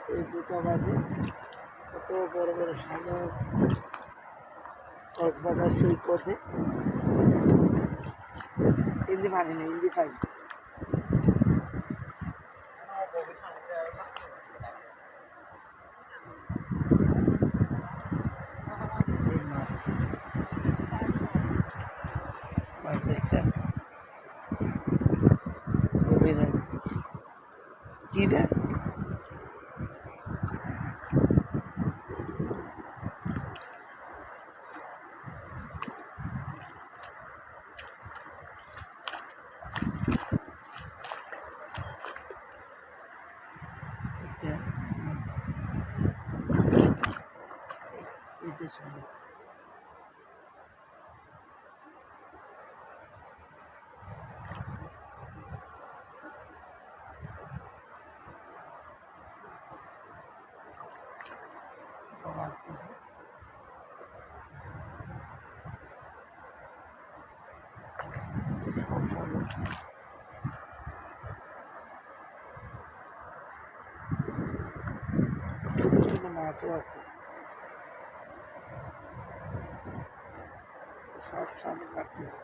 রাত এই 2টা বাজে। কত বড় বড় শামুক কক্সবাজার সৈকতে। হিন্দি মানি না, হিন্দি খাই। মাছ মাছ দেখছেন গভীর কি রে এটা সময় মারতেছে। মাছও আছে, সব সামনে কাটতেছে।